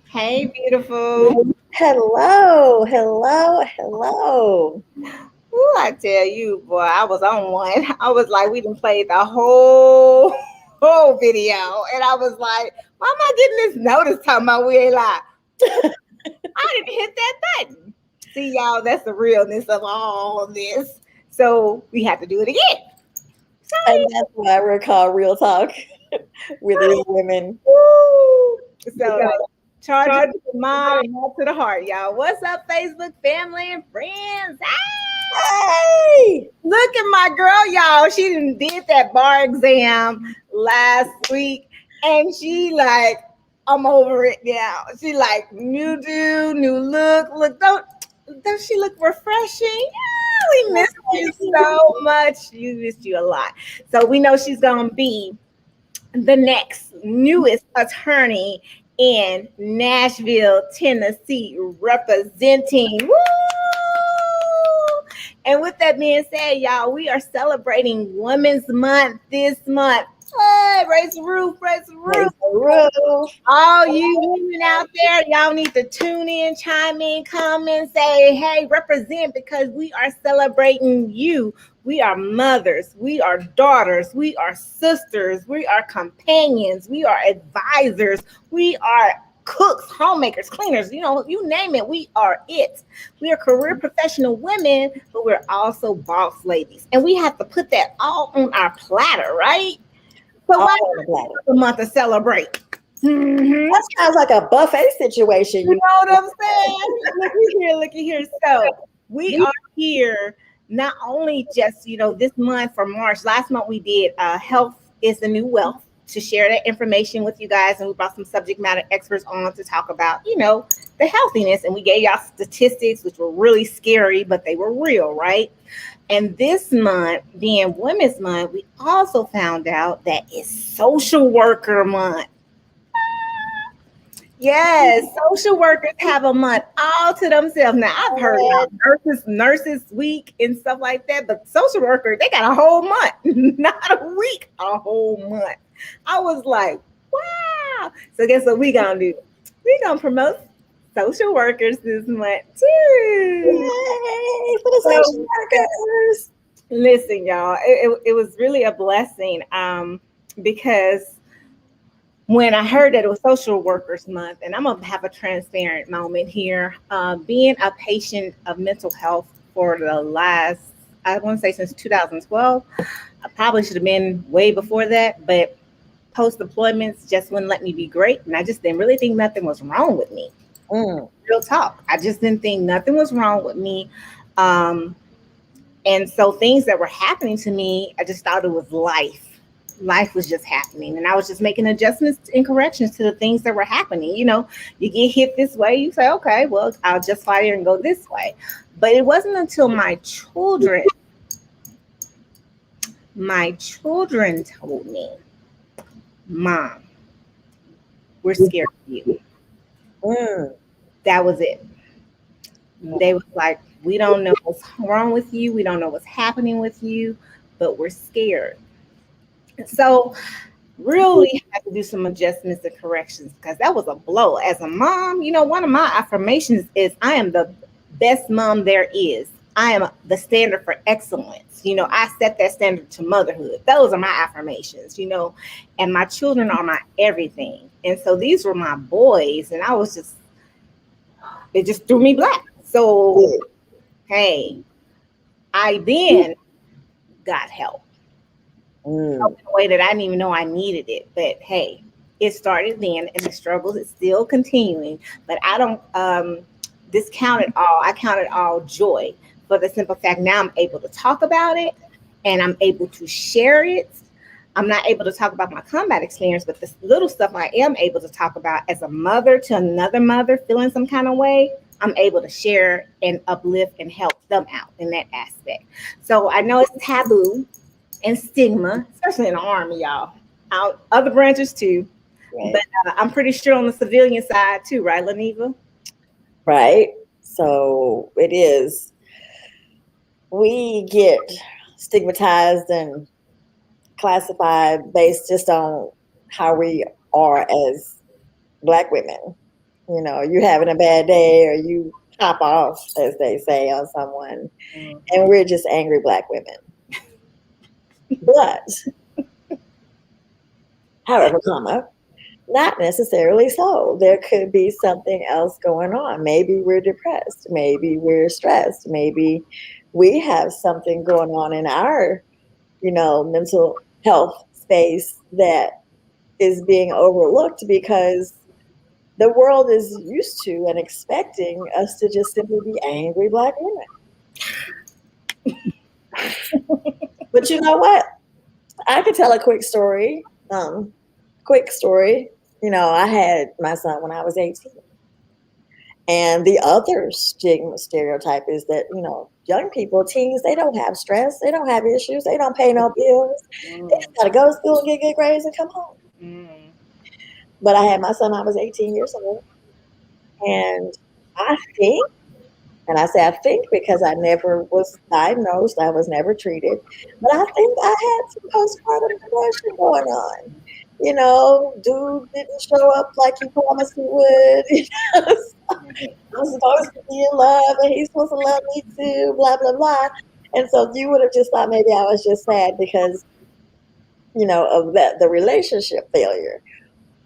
Hey, beautiful. Hello, hello, hello. Ooh, I tell you, boy, I was on one. I was like, we done played the whole video, and I was like, why am I getting this notice talking about we ain't live? I didn't hit that button. See, y'all, that's the realness of all this. So we have to do it again. And that's why we're called Real Talk with Real Women. Woo! So charge it to the mind and not to the heart, y'all. What's up, Facebook family and friends? Hey! Look at my girl, y'all. She did that bar exam last week, and she like, I'm over it now. She like, new dude, new look. Look, don't she look refreshing? Yeah, we missed you so much. You missed you a lot. So we know she's gonna be the next newest attorney in Nashville, Tennessee, representing. Woo! And with that being said, y'all, we are celebrating Women's Month this month. Hey, raise the roof, raise the roof. All you women out there, y'all need to tune in, chime in, comment, say, hey, represent, because we are celebrating you. We are mothers, we are daughters, we are sisters, we are companions, we are advisors, we are cooks, homemakers, cleaners, you name it, we are it. We are career professional women, but we're also boss ladies. And we have to put that all on our platter, right? So why the month to celebrate? Mm-hmm. That sounds like a buffet situation. You know what I'm saying? Look at here. So we are here not only just, this month for March. Last month we did Health is the New Wealth, to share that information with you guys. And we brought some subject matter experts on to talk about, the healthiness. And we gave y'all statistics, which were really scary, but they were real, right? And this month, being Women's Month, we also found out that it's Social Worker Month. Yes, social workers have a month all to themselves. Now, I've heard nurses week and stuff like that, but social workers, they got a whole month, not a week, a whole month. I was like, wow. So guess what we gonna do? We gonna promote social workers this month too. Yay for the social workers. Listen, y'all, it was really a blessing because when I heard that it was Social Workers Month, and I'm going to have a transparent moment here, being a patient of mental health for the last, I want to say since 2012, I probably should have been way before that, but post-deployments just wouldn't let me be great, and I just didn't really think nothing was wrong with me. Real talk. I just didn't think nothing was wrong with me. And so things that were happening to me, I just thought it was life. Life was just happening, and I was just making adjustments and corrections to the things that were happening. You get hit this way, you say, okay, well, I'll just fire and go this way. But it wasn't until my children told me, Mom, we're scared of you. That was it. They was like, we don't know what's wrong with you, we don't know what's happening with you, but we're scared. So really had to do some adjustments and corrections, because that was a blow. As a mom, one of my affirmations is I am the best mom there is. I am the standard for excellence. I set that standard to motherhood. Those are my affirmations, and my children are my everything. And so these were my boys, and it just threw me black. So, hey, I then got help. In a way that I didn't even know I needed it. But hey, it started then, and the struggle is still continuing. But I don't discount it all. I count it all joy, for the simple fact now I'm able to talk about it, and I'm able to share it. I'm not able to talk about my combat experience, but this little stuff I am able to talk about as a mother to another mother feeling some kind of way. I'm able to share and uplift and help them out in that aspect. So I know it's taboo and stigma, especially in the army, y'all. Out other branches too, Right. but I'm pretty sure on the civilian side too, right, Leneva? Right. So it is. We get stigmatized and classified based just on how we are as Black women. You know, you having a bad day or you pop off, as they say, on someone, and we're just angry Black women. But, however, comma, not necessarily so. There could be something else going on. Maybe we're depressed. Maybe we're stressed. Maybe we have something going on in our, mental health space that is being overlooked because the world is used to and expecting us to just simply be angry Black women. But you know what? I could tell a quick story. I had my son when I was 18. And the other stigma stereotype is that, young people, teens, they don't have stress. They don't have issues. They don't pay no bills. They just got to go to school and get good grades and come home. But I had my son, I was 18 years old. And I think, and I say I think because I never was diagnosed, I was never treated, but I think I had some postpartum depression going on. Dude didn't show up like he promised he would. I'm supposed to be in love and he's supposed to love me too, blah, blah, blah. And so you would have just thought maybe I was just sad because, of the relationship failure.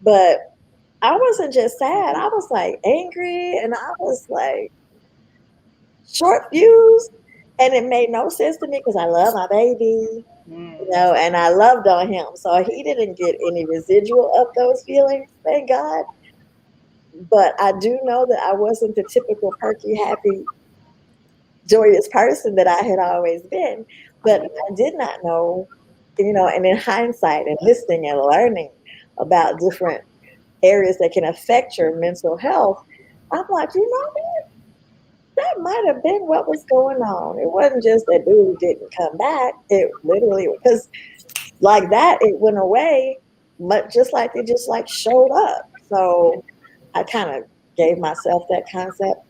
But I wasn't just sad. I was like angry and I was like short fused. And it made no sense to me because I love my baby, and I loved on him. So he didn't get any residual of those feelings, thank God. But I do know that I wasn't the typical perky, happy, joyous person that I had always been. But I did not know, and in hindsight and listening and learning about different areas that can affect your mental health, I'm like, that might have been what was going on. It wasn't just that dude didn't come back. It literally, because like that, it went away, but just like it just like showed up. So I kind of gave myself that concept.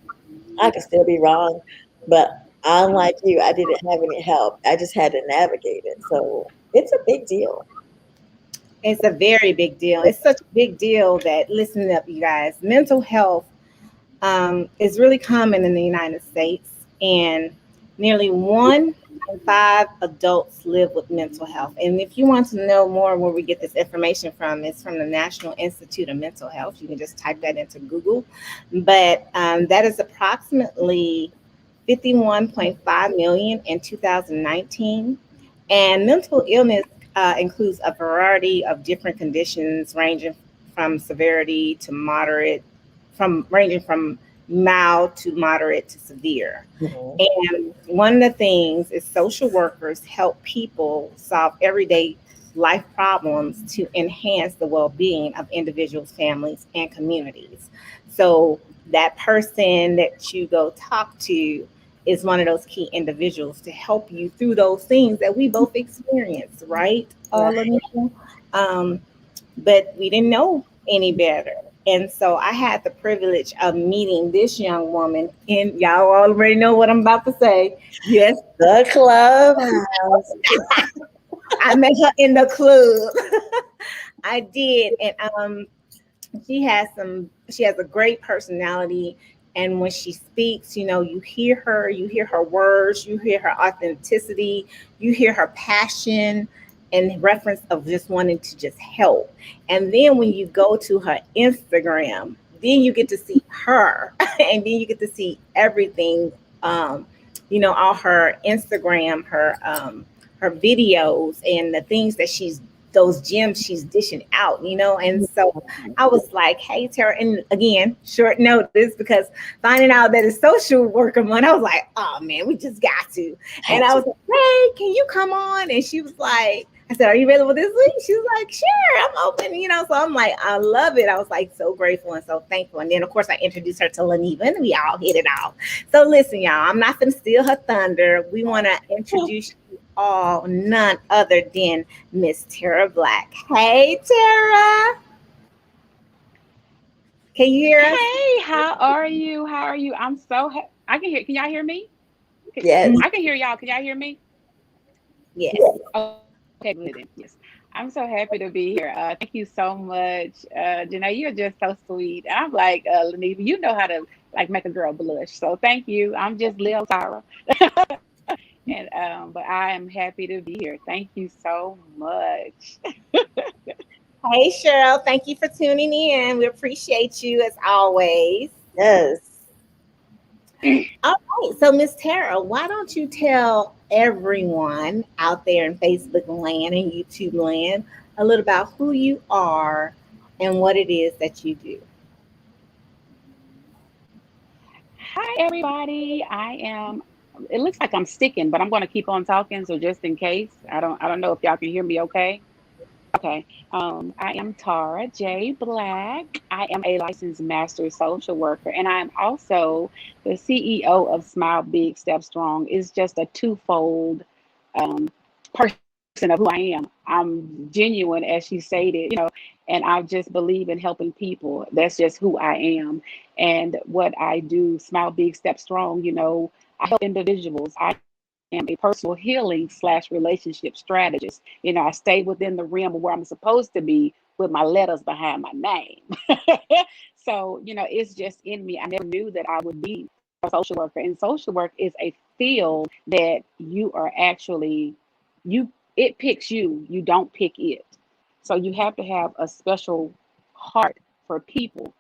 I could still be wrong, but unlike you, I didn't have any help. I just had to navigate it. So it's a big deal. It's a very big deal. It's such a big deal that, listen up, you guys, mental health is really common in the United States, and nearly 1 in 5 adults live with mental health. And if you want to know more where we get this information from, it's from the National Institute of Mental Health. You can just type that into Google. But that is approximately 51.5 million in 2019. And mental illness includes a variety of different conditions ranging from severity to moderate, ranging from mild to moderate to severe. And one of the things is social workers help people solve everyday life problems to enhance the well-being of individuals, families, and communities. So that person that you go talk to is one of those key individuals to help you through those things that we both experience, right? But we didn't know any better. And so I had the privilege of meeting this young woman, and y'all already know what I'm about to say. Yes, the clubhouse. I met her in the club. I did, and she has a great personality. And when she speaks, you hear her words, you hear her authenticity, you hear her passion and reference of just wanting to just help. And then when you go to her Instagram, then you get to see her and then you get to see everything, all her Instagram, her videos and the things that those gems she's dishing out, and so I was like, hey, Tara, and again, short notice, because finding out that it's social worker month, I was like, oh man, we just got to. And I was like, hey, can you come on? And she was like, I said, "Are you available this week?" She was like, "Sure, I'm open." So I'm like, I love it. I was like so grateful and so thankful. And then of course I introduced her to Laniva, and we all hit it off. So listen, y'all, I'm not gonna steal her thunder. We want to introduce you all, none other than Miss Tara Black. Hey, Tara, can you hear us? Hey, how are you? How are you? I'm so I can hear. Can y'all hear me? Yes. I can hear y'all. Can y'all hear me? Yes. Okay, good then. Yes. I'm so happy to be here. Thank you so much, Janae. You're just so sweet. I'm like, Leneva, you know how to like make a girl blush. So thank you. I'm just Lil Tara, and but I am happy to be here. Thank you so much. Hey, Cheryl, thank you for tuning in. We appreciate you as always. Yes. All right. So, Miss Tara, why don't you tell everyone out there in Facebook land and YouTube land a little about who you are and what it is that you do? Hi, everybody. I am. It looks like I'm sticking, but I'm going to keep on talking. So just in case, I don't know if y'all can hear me. Okay. Okay. I am Tara J. Black. I am a licensed master social worker, and I am also the CEO of Smile Big Step Strong. It's just a twofold um, person of who I am. I'm genuine, as she stated, and I just believe in helping people. That's just who I am. And what I do, Smile Big Step Strong, I help individuals. I am a personal healing slash relationship strategist. I stay within the realm of where I'm supposed to be with my letters behind my name. So, it's just in me. I never knew that I would be a social worker. And social work is a field that you are actually, it picks you, you don't pick it. So you have to have a special heart for people.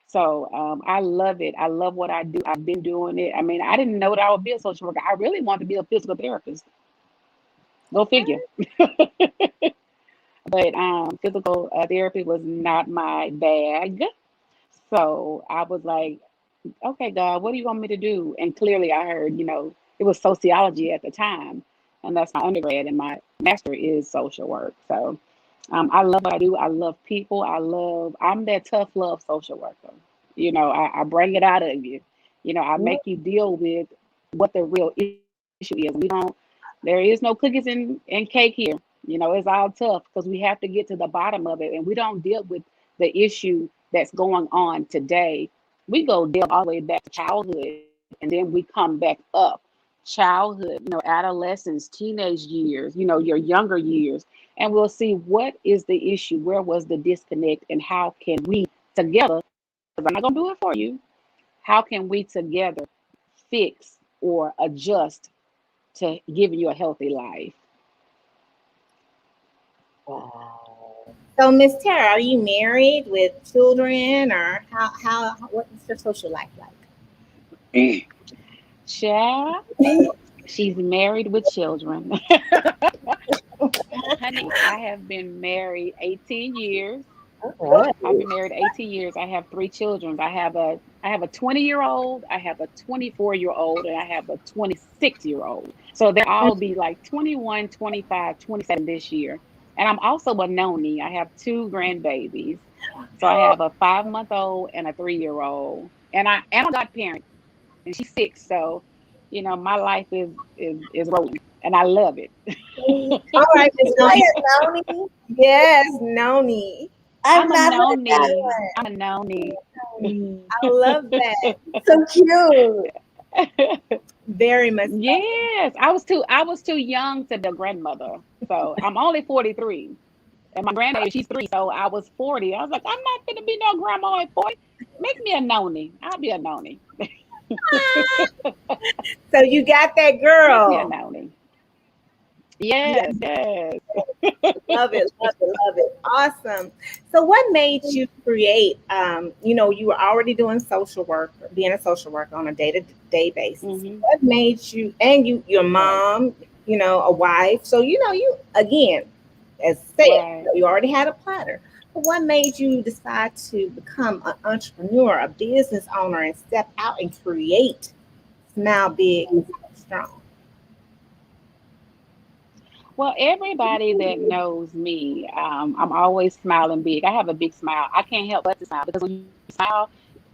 So I love it. I love what I do. I've been doing it. I mean, I didn't know that I would be a social worker. I really wanted to be a physical therapist. Go figure. But physical therapy was not my bag. So I was like, okay, God, what do you want me to do? And clearly I heard, it was sociology at the time. And that's my undergrad, and my master is social work. So I love what I do. I love people. I'm that tough love social worker. I bring it out of you. I make you deal with what the real issue is. There is no cookies and cake here. It's all tough because we have to get to the bottom of it, and we don't deal with the issue that's going on today. We go deal all the way back to childhood, and then we come back up. Childhood, adolescence, teenage years, your younger years, and we'll see what is the issue, where was the disconnect, and how can we together, because I'm not going to do it for you, how can we together fix or adjust to giving you a healthy life? Wow. So, Miss Tara, are you married with children, or what is your social life like? Child, she's married with children. Honey, I have been married 18 years. All right. I've been married 18 years. I have three children. I have a 20-year-old, I have a 24-year-old, and I have a 26-year-old. So they'll all be like 21, 25, 27 this year. And I'm also a noni. I have two grandbabies. So I have a 5-month-old and a 3-year-old. And I am a godparent, and she's 6. So, my life is rolling, and I love it. All right, Miss Say Noni. it, Noni. Yes, Noni. I've I'm a not heard that noni. one. I'm a noni. I love that So cute. very much. Yes, I was too young to be a grandmother. So I'm only 43. And my grandbaby, she's 3. So I was 40. I was like, I'm not gonna be no grandma at 40. Make me a noni. I'll be a noni. So you got that Make me a girl. noni. You Yes, yes. love it, love it, love it. Awesome. So what made you create you were already doing social work, being a social worker on a day-to-day basis. Hmm. What made you, and your Right, mom, a wife. So you again, as said, right. you already had a platter. But what made you decide to become an entrepreneur, a business owner, and step out and create Smile Big Strong? Well, everybody that knows me, I'm always smiling big. I have a big smile. I can't help but to smile because when you smile,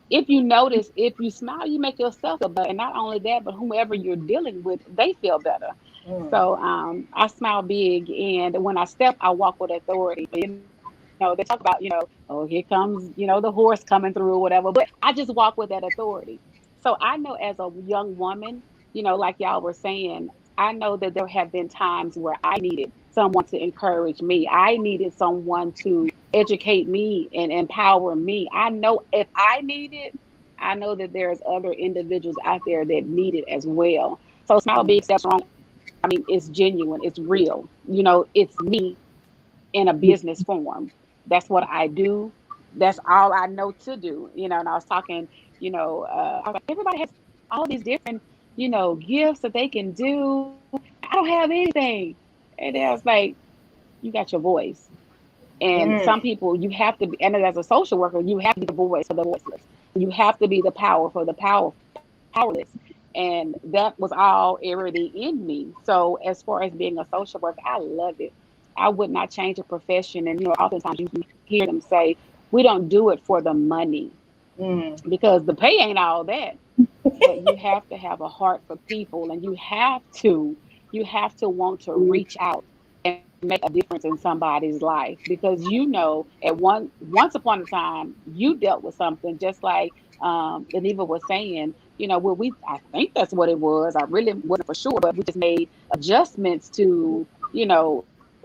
if you notice, if you smile, you make yourself feel better. And not only that, but whomever you're dealing with, they feel better. Mm. So I smile big. And when I step, I walk with authority. They talk about, oh, here comes, the horse coming through or whatever. But I just walk with that authority. So I know as a young woman, like y'all were saying, I know that there have been times where I needed someone to encourage me. I needed someone to educate me and empower me. I know if I need it, I know that there's other individuals out there that need it as well. So smile big, step strong. I mean, it's genuine, it's real. It's me in a business form. That's what I do. That's all I know to do. And I was talking, I was like, everybody has all these different, gifts that they can do. I don't have anything. And I was like, you got your voice. And Mm. some people, you have to be, and as a social worker, you have to be the voice for the voiceless. You have to be the power for the powerless. And that was all already in me. So as far as being a social worker, I love it. I would not change a profession. And oftentimes you hear them say, we don't do it for the money Mm. because the pay ain't all that. But you have to have a heart for people, and you have to want to reach out and make a difference in somebody's life, because at once upon a time you dealt with something just like Leneva was saying. I think that's what it was. I really wasn't for sure, but we just made adjustments to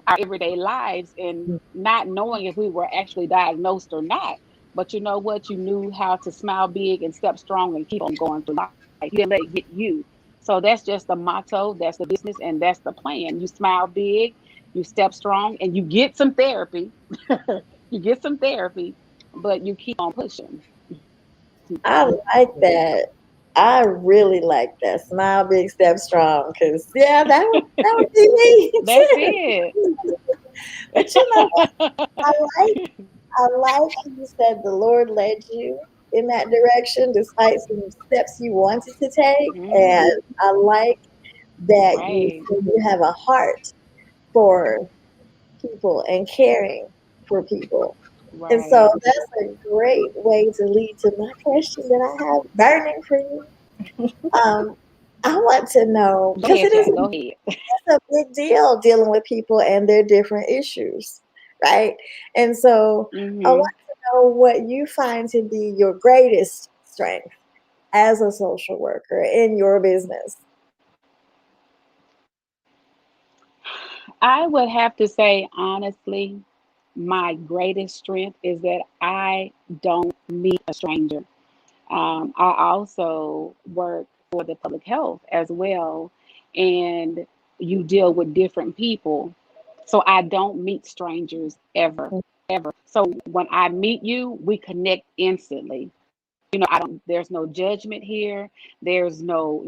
our everyday lives, and not knowing if we were actually diagnosed or not. But you know what? You knew how to smile big and step strong and keep on going through life. You didn't let it get you. So that's just the motto, that's the business, and that's the plan. You smile big, you step strong, and you get some therapy. You get some therapy, but you keep on pushing. I like that. I really like that. Smile big, step strong. Cause yeah, that would be me That's it. too. But you know what? I like I like how you said the Lord led you in that direction despite some steps you wanted to take. And Mhm. I like that you Right, said you have a heart for people and caring for people. And so right. that's a great way to lead to my question that I have burning for you. Um, I want to know Go because ahead, it is child. Go ahead. a big deal dealing with people and their different issues, right? And so I Hmm. want to know what you find to be your greatest strength as a social worker in your business. I would have to say, honestly, my greatest strength is that I don't meet a stranger. I also work for the public health as well, and you deal with different people. So I don't meet strangers ever, ever. So when I meet you, we connect instantly. I don't, there's no judgment here. There's no,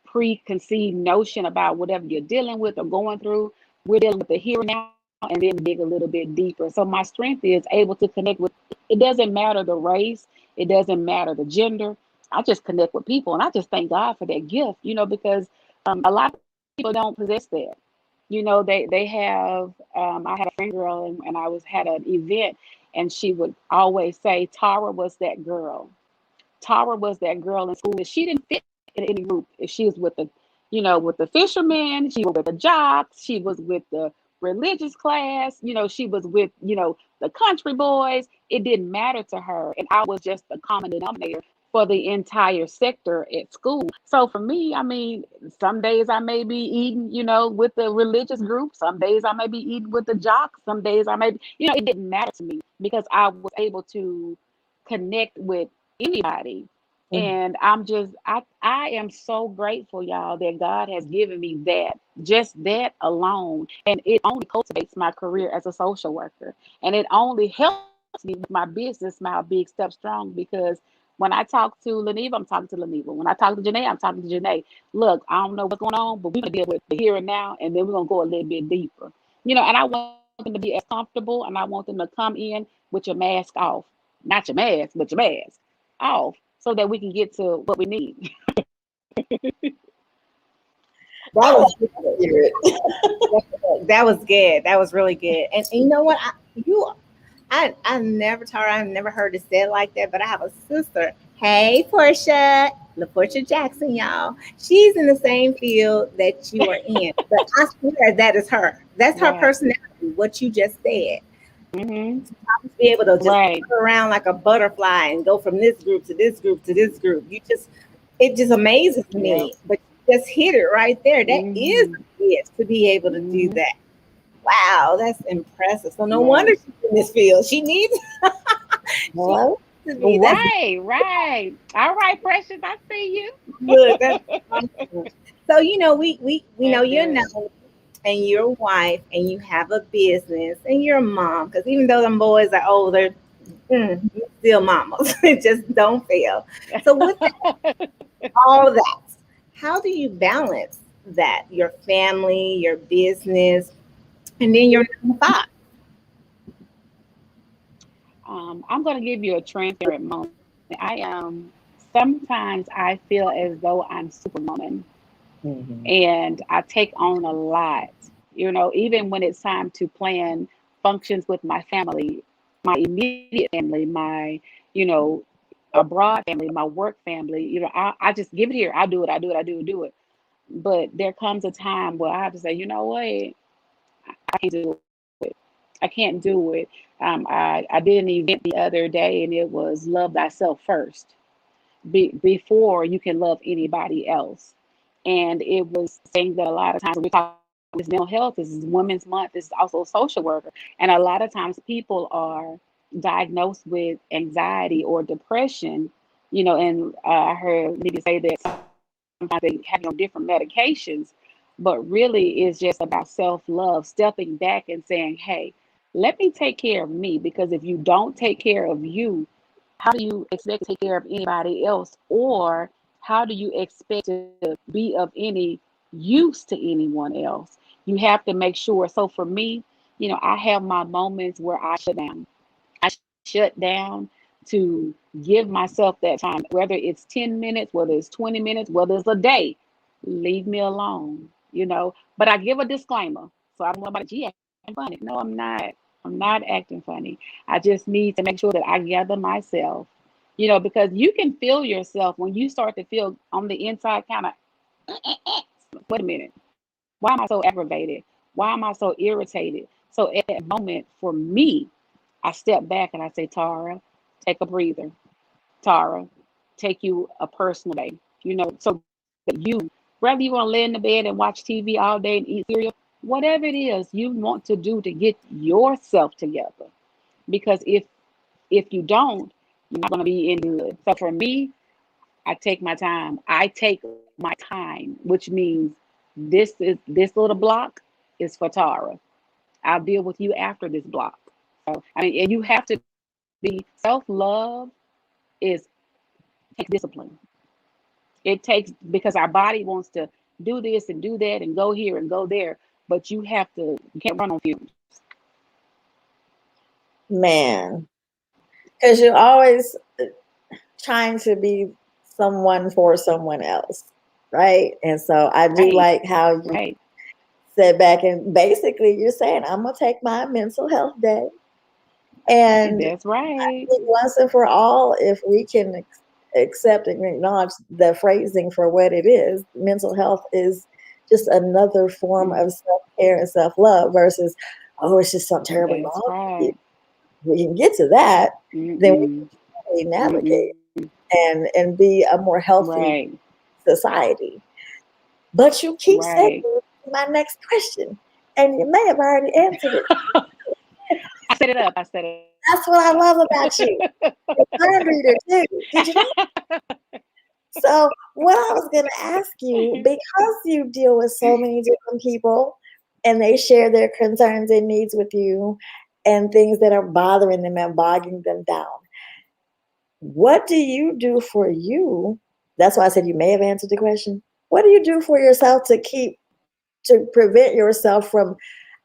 preconceived notion about whatever you're dealing with or going through. We're dealing with the here and now, and then dig a little bit deeper. So my strength is able to connect with, it doesn't matter the race, it doesn't matter the gender. I just connect with people, and I just thank God for that gift, because a lot of people don't possess that. They have, I had a friend girl, and I was had an event, and she would always say Tara was that girl. Tara was that girl in school, and she didn't fit in any group. If she was with the fishermen, she was with the jocks, she was with the religious class, she was with, the country boys. It didn't matter to her. And I was just the common denominator for the entire sector at school. So for me, I mean, some days I may be eating, with the religious group. Some days I may be eating with the jocks. Some days I may be, it didn't matter to me because I was able to connect with anybody. And I am so grateful, y'all, that God has given me that, just that alone. And it only cultivates my career as a social worker. And it only helps me with my business, Smile Big, Step Strong, because when I talk to Leneva, I'm talking to Leneva. When I talk to Janae, I'm talking to Janae. Look, I don't know what's going on, but we're going to deal with the here and now, and then we're going to go a little bit deeper. And I want them to be as comfortable, and I want them to come in with your mask off. Not your mask, but your mask off, so that we can get to what we need. That was Spirit. that was good. That was really good. And you know what? I never Tara, I've never heard it said like that, but I have a sister. Hey, Portia. LaPortia Jackson, y'all. She's in the same field that you are in. But I swear that is her. That's her Right. personality, what you just said. Hmm. To be able to just Right. fly around like a butterfly and go from this group to this group to this group. It just amazes Yep. me. But you just hit it right there. That is Hmm. a gift to be able to do Hmm. that. Wow, that's impressive. So no wonder Right. she's in this field. She needs she Hello? needs to be. That's Right. Right. All right, Precious. I see good. That's you. awesome. So we know That's you're good. known and you're a wife and you have a business and you're a mom. Because even though them boys are older, you're still mamas. Just don't fail. So with all of that, how do you balance that? Your family, your business, and then your 9 to 5. I'm going to give you a transparent moment. Sometimes I feel as though I'm superwoman Mhm. and I take on a lot, even when it's time to plan functions with my family, my immediate family, my, you know, abroad family, my work family, I just give it here. I do it. I do it. I do it. Do it. But there comes a time where I have to say, you know what? I can't do it. I can't do it. I did an event the other day and it was love thyself first before you can love anybody else. And it was saying that a lot of times when we talk about this mental health, this is Women's Month, this is also a social worker. And a lot of times people are diagnosed with anxiety or depression, and I heard Lydia say that sometimes they have different medications, but really it's just about self-love, stepping back and saying, hey, let me take care of me. Because if you don't take care of you, how do you expect to take care of anybody else? Or how do you expect to be of any use to anyone else? You have to make sure. So for me, I have my moments where I shut down. I shut down to give myself that time, whether it's 10 minutes, whether it's 20 minutes, whether it's a day. Leave me alone, But I give a disclaimer. So I don't know about G acting funny. No, I'm not. I'm not acting funny. I just need to make sure that I gather myself, because you can feel yourself when you start to feel on the inside kind of, wait a minute. Why am I so aggravated? Why am I so irritated? So at that moment, for me, I step back and I say, Tara, take a breather. Tara, take you a personal day, so that whether you want to lay in the bed and watch TV all day and eat cereal, whatever it is you want to do to get yourself together. Because if you don't, you're not going to be any good. So for me, I take my time. I take my time, which means this little block is for Tara. I'll deal with you after this block. So I mean, and you have to be self-love is takes discipline. It takes because our body wants to do this and do that and go here and go there, but you can't run on fumes. Man, because you're always trying to be someone for someone else, right? And so I do Right, like how you right. sit back and basically you're saying, I'm going to take my mental health day. And That's I right. think once and for all, if we can accept and acknowledge the phrasing for what it is, mental health is just another form Mm, of self-care and self-love versus, oh, it's just something terribly that's wrong with you. right. We can get to that, then we Mm-mm, can really navigate mm-mm. and be a more healthy Right, society. But you keep saying right. my next question, and you may have already answered it. I set it up. I set it That's what I love about you. You're a mind reader too. Did you know? So what I was going to ask you, because you deal with so many different people and they share their concerns and needs with you and things that are bothering them and bogging them down, what do you do for you? That's why I said you may have answered the question. What do you do for yourself to prevent yourself from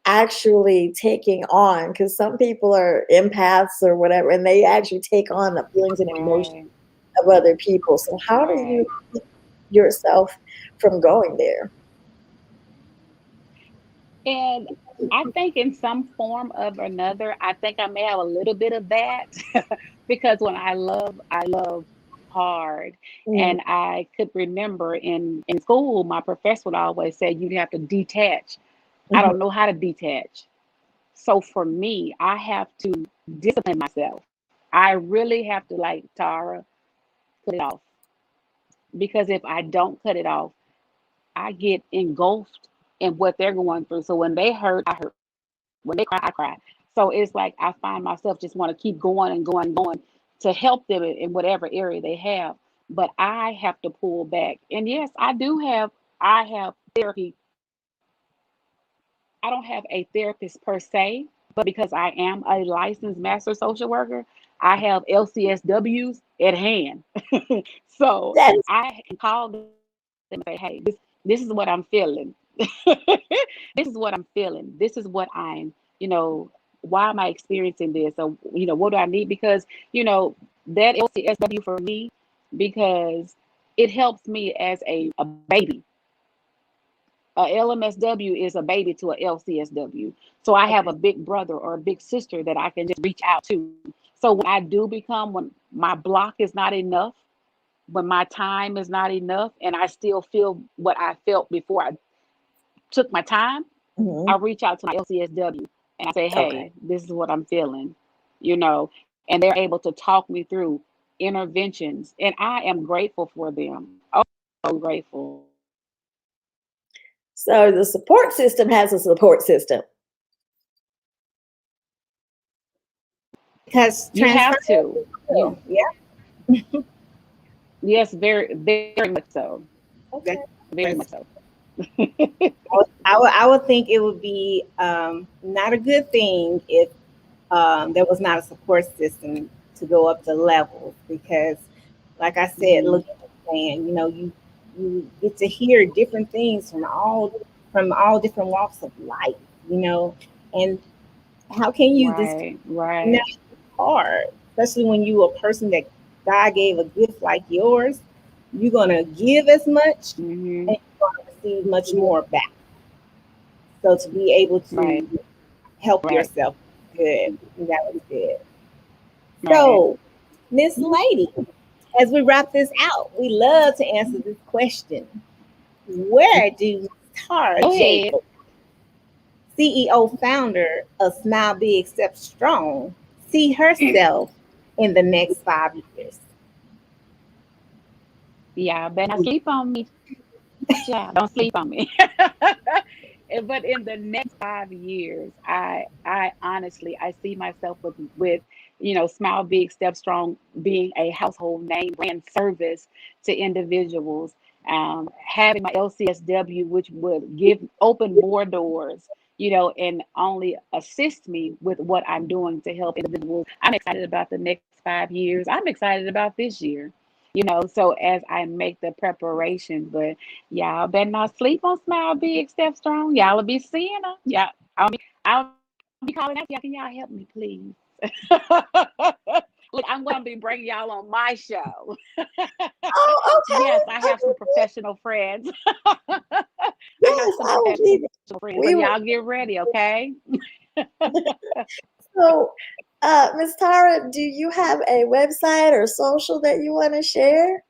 actually taking on? Because some people are empaths or whatever, and they actually take on the feelings and emotions right, of other people. So how do you right. keep yourself from going there? And I think in some form of another, I think I may have a little bit of that because when I love hard. Mm, And I could remember in school, my professor would always say, you have to detach. I mhm. don't know how to detach. So for me, I have to discipline myself. I really have to, like Tara, cut it off. Because if I don't cut it off, I get engulfed in what they're going through. So when they hurt, I hurt. When they cry, I cry. So it's like I find myself just want to keep going and going and going to help them in whatever area they have. But I have to pull back. And yes, I have therapy. I don't have a therapist per se, but because I am a licensed master social worker, I have LCSWs at hand. So That is I can call them and say, hey, this is what I'm feeling. This is what I'm feeling. This is what I'm, you know, why am I experiencing this? Or, what do I need? Because, that LCSW for me, because it helps me as a baby. A LMSW is a baby to a LCSW. So I have okay. a big brother or a big sister that I can just reach out to. So when my block is not enough, when my time is not enough, and I still feel what I felt before I took my time, I Mhm. reach out to my LCSW and I say, Okay. hey, this is what I'm feeling, and they're able to talk me through interventions. And I am grateful for them. Oh, so grateful. So the support system has a support system. Because You transference have to. will. You Yeah. Yes, very, very much so. That's, Very that's much so. I would think it would be not a good thing if there was not a support system to go up the levels because, like I said, Mhm. look at the saying, you get to hear different things from all different walks of life, and how can you this Right, now right, it's hard, especially when you a person that God gave a gift like yours, you're gonna give as much hmm, and you're gonna receive much more back. So to be able right, to help right, yourself, good. That was good. right. So, Miss Lady, as we wrap this out, we love to answer this question. Where do Tara Go ahead. Jacob, CEO founder of Smile Big Step Strong, see herself in the next 5 years? Yeah, better not sleep on me, child. Don't sleep on me. But in the next 5 years, I honestly I see myself with Smile Big Step Strong being a household name brand service to individuals. Having my LCSW, which would give open more doors, and only assist me with what I'm doing to help individuals. I'm excited about the next 5 years. I'm excited about this year. So as I make the preparation, but y'all better not sleep on Smile Big, Step Strong. Y'all will be seeing her. Yeah, I'll be calling out. Y'all, can y'all help me, please? Look, I'm gonna be bringing y'all on my show. Oh, Yes, okay. I have some Okay. professional friends. I have Yes, some I will professional be. friends, so We will. y'all get ready, okay? So, Miss Tara, do you have a website or social that you want to share?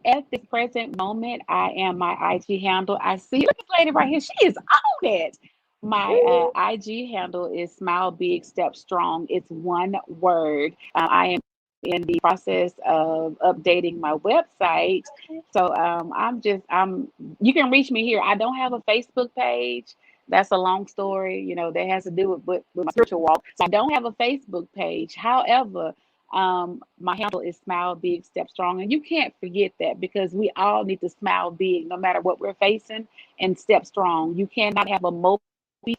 At this present moment, I am my IG handle. I see look at this lady right here. She is on it. My Mhm. IG handle is Smile Big Step Strong. It's one word. I am in the process of updating my website. So I'm you can reach me here. I don't have a Facebook page. That's a long story, that has to do with my spiritual walk. So I don't have a Facebook page. However, my handle is Smile Big, Step Strong. And you can't forget that because we all need to smile big no matter what we're facing and step strong. You cannot have a mopey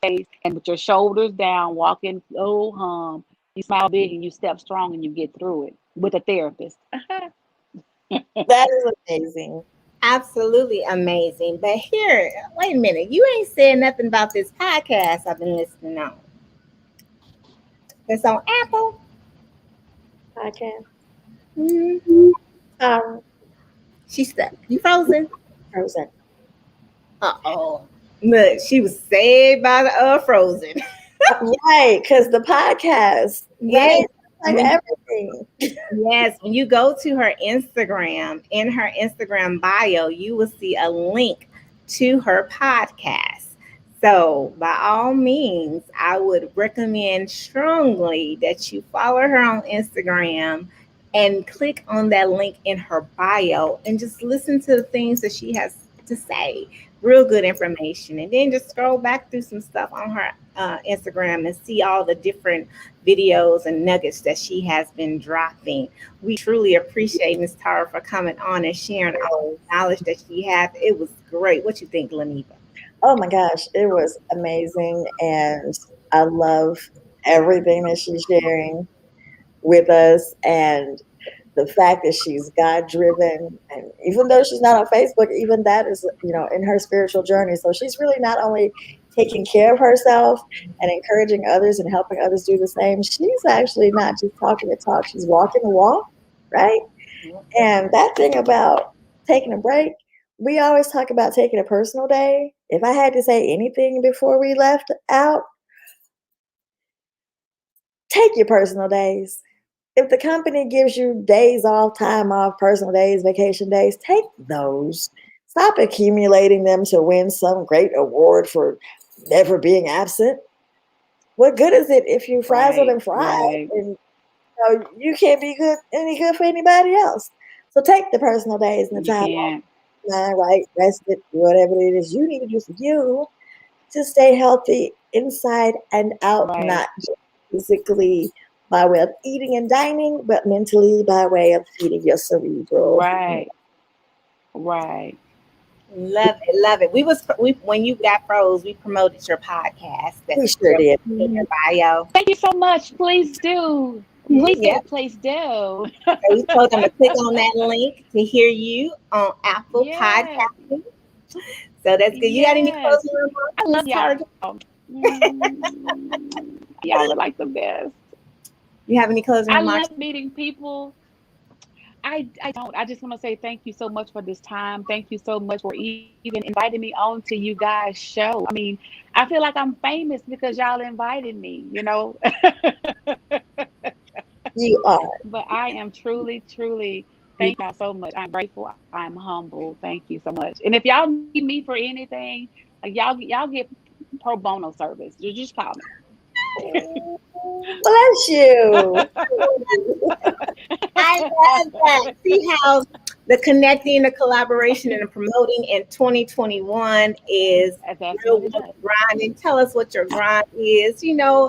face and with your shoulders down, walking, oh, you smile big and you step strong and you get through it with a therapist. That is amazing. Absolutely amazing. But here, wait a minute. You ain't said nothing about this podcast I've been listening on. It's on Apple. Okay. Mhm. Um, She's stuck. You frozen? Frozen. Uh-oh. Look, she was saved by the Frozen. Right, because the podcast, Yes. right? Like When everything. Yes, when you go to her Instagram, in her Instagram bio, you will see a link to her podcast. So, by all means, I would recommend strongly that you follow her on Instagram and click on that link in her bio and just listen to the things that she has to say. Real good information. And then just scroll back through some stuff on her Instagram and see all the different videos and nuggets that she has been dropping. We truly appreciate Ms. Tara for coming on and sharing all the knowledge that she has. It was great. What you think, Laniva? Oh my gosh, it was amazing. And I love everything that she's sharing with us. And the fact that she's God driven, and even though she's not on Facebook, even that is, in her spiritual journey. So she's really not only taking care of herself and encouraging others and helping others do the same. She's actually not just talking the talk, she's walking the walk, right? And that thing about taking a break, we always talk about taking a personal day. If I had to say anything before we left out, take your personal days. If the company gives you days off, time off, personal days, vacation days, take those. Stop accumulating them to win some great award for never being absent. What good is it if you frazzled and fried and you can't be any good for anybody else? So take the personal days and the time off, right, rest it, whatever it is you need to do for you to stay healthy inside and out, not just physically by way of eating and dining, but mentally by way of feeding your cerebral. Right. Love it. We when you got froze, we promoted your podcast. We sure did. In your bio. Thank you so much. Please do. Please do. So we told them to click on that link to hear you on Apple Podcasting. So that's good. You got any closing remarks? I love y'all. Y'all are like the best. You have any closing remarks? I love meeting people. I don't. I just want to say thank you so much for this time. Thank you so much for even inviting me on to you guys' show. I mean, I feel like I'm famous because y'all invited me, You are. But I am truly, thank y'all so much. I'm grateful. I'm humble. Thank you so much. And if y'all need me for anything, y'all get pro bono service. You just call me. Bless you. I love that. See how the connecting, the collaboration, and the promoting in 2021 is real grinding. Tell us what your grind is.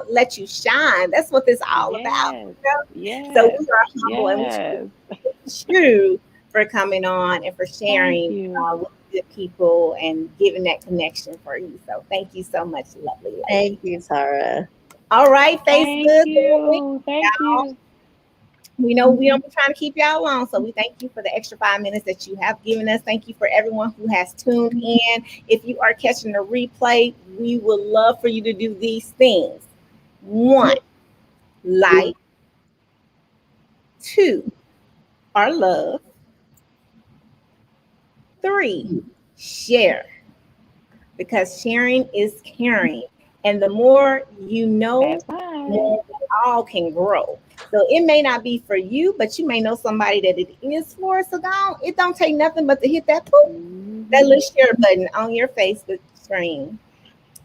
Let you shine. That's what this is all about. Yes. So we are humble and we thank you for coming on and for sharing with the people and giving that connection for you. So thank you so much, lovely lady. Thank you, Tara. All right, Facebook. Thank you. We know we don't be trying to keep y'all long, so we thank you for the extra 5 minutes that you have given us. Thank you for everyone who has tuned in. If you are catching the replay, we would love for you to do these things. 1, like. 2, our love. 3, share. Because sharing is caring. And the more you know, the more we all can grow. So it may not be for you, but you may know somebody that it is for. So it don't take nothing but to hit that that little share button on your Facebook screen.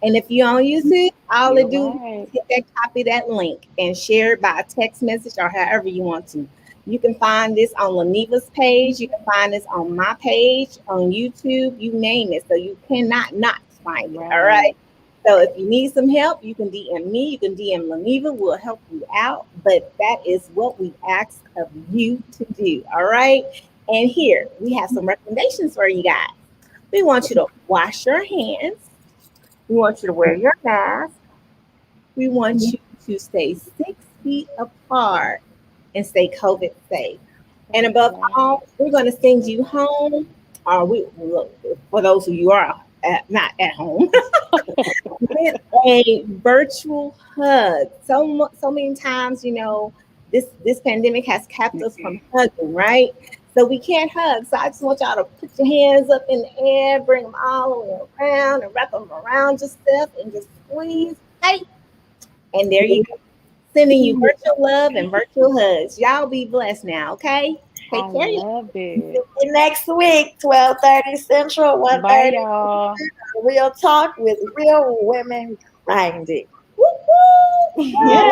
And if you're on YouTube, all it do is hit that, copy that link and share it by a text message or however you want to. You can find this on Laniva's page. You can find this on my page, on YouTube, you name it. So you cannot not find it. All right. So if you need some help, you can DM me. You can DM Laniva. We'll help you out. But that is what we ask of you to do. All right. And here we have some recommendations for you guys. We want you to wash your hands. We want you to wear your mask. We want you to stay 6 feet apart and stay COVID safe. And above all, we're going to send you home. For those of you who are not at home, with a virtual hug. So many times, this pandemic has kept us from hugging, right? So we can't hug. So I just want y'all to put your hands up in the air, bring them all the way around and wrap them around yourself and just squeeze. Hey, and there you go. Sending you virtual love and virtual hugs. Y'all be blessed now, okay? I Take care. love it. See you next week, 12:30 Central, Bye, 1:30 y'all. Real Talk with Real Women Grinding. Woo, woo. Yeah.